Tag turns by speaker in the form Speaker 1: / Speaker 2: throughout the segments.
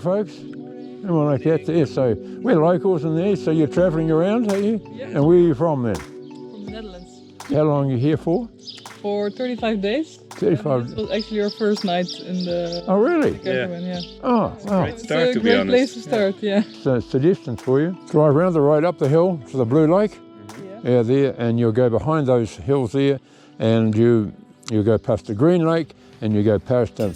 Speaker 1: folks. Come on, like that there. So we're locals in there, so you're travelling around, are you?
Speaker 2: Yeah.
Speaker 1: And where are you from then?
Speaker 2: From the Netherlands.
Speaker 1: How long are you here for?
Speaker 2: For 35 days.
Speaker 1: 35.
Speaker 2: This was actually our first night in the
Speaker 1: Oh, really?
Speaker 2: caravan, yeah.
Speaker 1: Oh, wow.
Speaker 3: Great start,
Speaker 2: It's
Speaker 3: to
Speaker 2: a
Speaker 3: be
Speaker 2: great
Speaker 3: honest.
Speaker 2: place to start, yeah.
Speaker 1: So suggestions for you. Drive around the road up the hill to the Blue Lake. Yeah, there, and you'll go behind those hills there, and you go past the Green Lake, and you go past a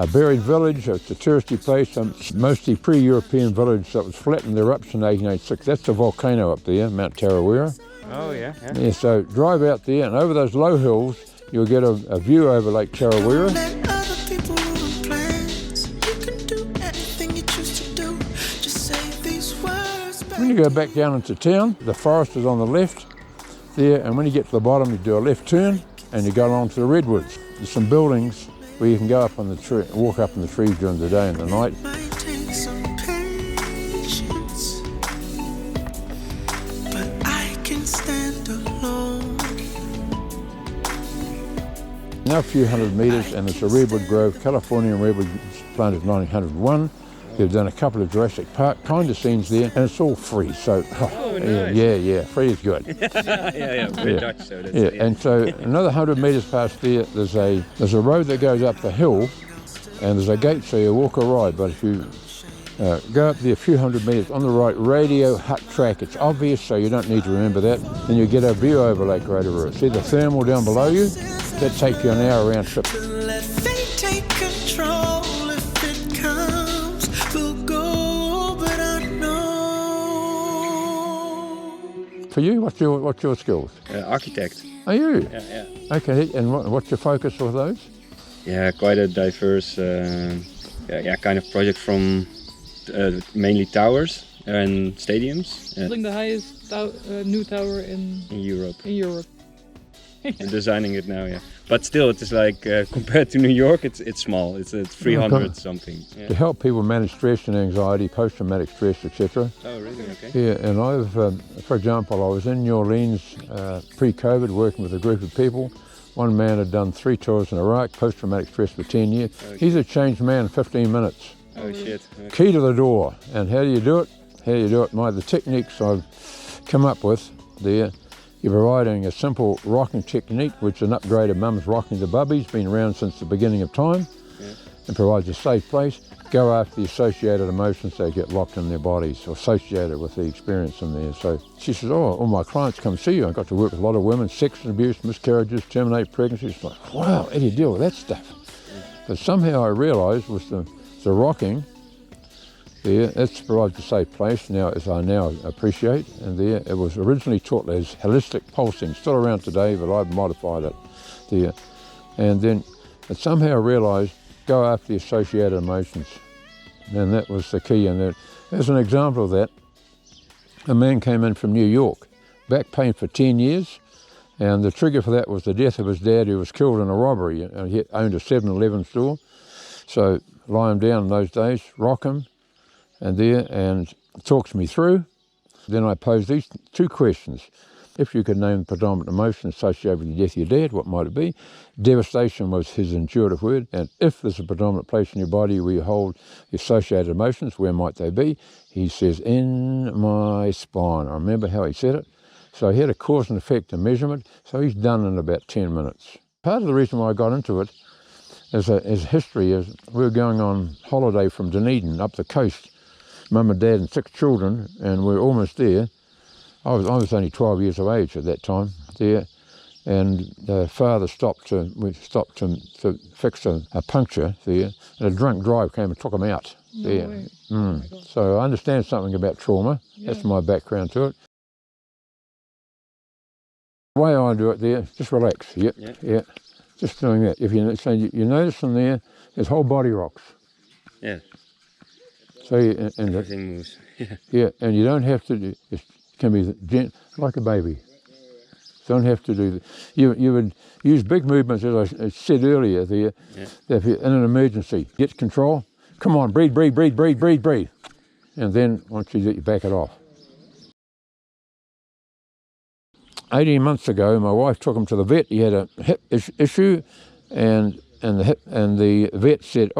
Speaker 1: buried village. It's a touristy place, mostly pre-European village that was flattened eruption in 1886. That's the volcano up there, Mount Tarawera.
Speaker 3: Oh, yeah.
Speaker 1: Yeah, so drive out there, and over those low hills, you'll get a view over Lake Tarawera. When you go back down into town, the forest is on the left there, and when you get to the bottom, you do a left turn, and you go along to the redwoods. There's some buildings where you can go up on the tree, walk up in the trees during the day and the night. Now a few hundred metres, and it's a redwood grove, Californian redwood planted in 1901. They've done a couple of Jurassic Park kind of scenes there, and it's all free. So,
Speaker 3: nice.
Speaker 1: yeah, free is good.
Speaker 3: yeah, we're Dutch, so that's
Speaker 1: Yeah, and so another 100 metres past there, there's a road that goes up the hill, and there's a gate, so you walk or ride. But if you go up there a few hundred metres on the right, Radio Hut Track. It's obvious, so you don't need to remember that. Then you get a view over Lake Rotorua. See the thermal down below you? That takes you an hour round trip. For you, what's your skills?
Speaker 3: Architect.
Speaker 1: Are you?
Speaker 3: Yeah.
Speaker 1: Okay, and what's your focus with those?
Speaker 3: Yeah, quite a diverse kind of project from mainly towers and stadiums.
Speaker 2: Building the highest new tower in
Speaker 3: Europe.
Speaker 2: In Europe.
Speaker 3: I'm designing it now, yeah. But still, it is like compared to New York, it's small. It's 300 something. Yeah.
Speaker 1: To help people manage stress and anxiety, post-traumatic stress, etc.
Speaker 3: Oh, really? Okay.
Speaker 1: Yeah, and I've, for example, I was in New Orleans pre-COVID working with a group of people. One man had done 3 tours in Iraq, post-traumatic stress for 10 years. He's a changed man in 15 minutes.
Speaker 3: Oh, shit. Okay.
Speaker 1: Key to the door. And how do you do it? The techniques I've come up with there. You're providing a simple rocking technique, which is an upgraded mum's rocking the bubbies, been around since the beginning of time, and provides a safe place. Go after the associated emotions that get locked in their bodies, or associated with the experience in there. So she says, all my clients come see you. I got to work with a lot of women, sex abuse, miscarriages, terminate pregnancies. It's like, wow, how do you deal with that stuff? But somehow I realised with the rocking, there, that's provides a safe place now, as I now appreciate. And there, it was originally taught as holistic pulsing, still around today, but I've modified it there. And then I somehow realised, go after the associated emotions. And that was the key. And as an example of that, a man came in from New York, back pain for 10 years. And the trigger for that was the death of his dad, who was killed in a robbery. And he owned a 7-Eleven store. So lie him down in those days, rock him, and talks me through. Then I posed these 2 questions. If you could name the predominant emotion associated with the death of your dad, what might it be? Devastation was his intuitive word. And if there's a predominant place in your body where you hold the associated emotions, where might they be? He says, in my spine. I remember how he said it. So he had a cause and effect and measurement. So he's done in about 10 minutes. Part of the reason why I got into it as history is we were going on holiday from Dunedin up the coast. Mum and Dad and 6 children, and we're almost there. I was only 12 years of age at that time there, and the father we stopped to fix a puncture there, and a drunk driver came and took him out there.
Speaker 2: Oh
Speaker 1: So I understand something about trauma. Yeah. That's my background to it. The way I do it there, just relax. Yeah. Just doing that. If you notice in there, there's whole body rocks.
Speaker 3: Yeah.
Speaker 1: So
Speaker 3: everything moves.
Speaker 1: Yeah, and you don't have to. It can be like a baby. Don't have to do that. You would use big movements, as I said earlier. There, if you're in an emergency, get control. Come on, breathe, and then once you do it, you back it off. 18 months ago, my wife took him to the vet. He had a hip issue, and the vet said,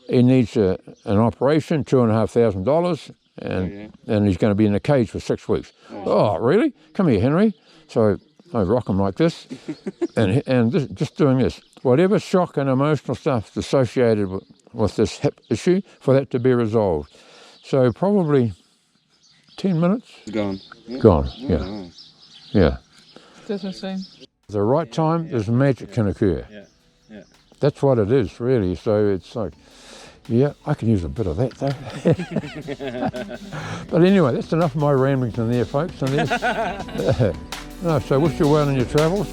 Speaker 1: he needs an operation, $2,500, and he's going to be in a cage for 6 weeks. Oh, really? Come here, Henry. So I rock him like this, and just doing this. Whatever shock and emotional stuff is associated with this hip issue, for that to be resolved. So probably 10 minutes.
Speaker 3: Gone.
Speaker 1: Gone, yeah.
Speaker 3: Wow.
Speaker 1: Yeah.
Speaker 2: That's insane.
Speaker 1: At the right time, there's magic can occur.
Speaker 3: Yeah.
Speaker 1: That's what it is, really. So it's like, yeah, I can use a bit of that, though. But anyway, that's enough of my ramblings in there, folks. And no, so wish you well in your travels.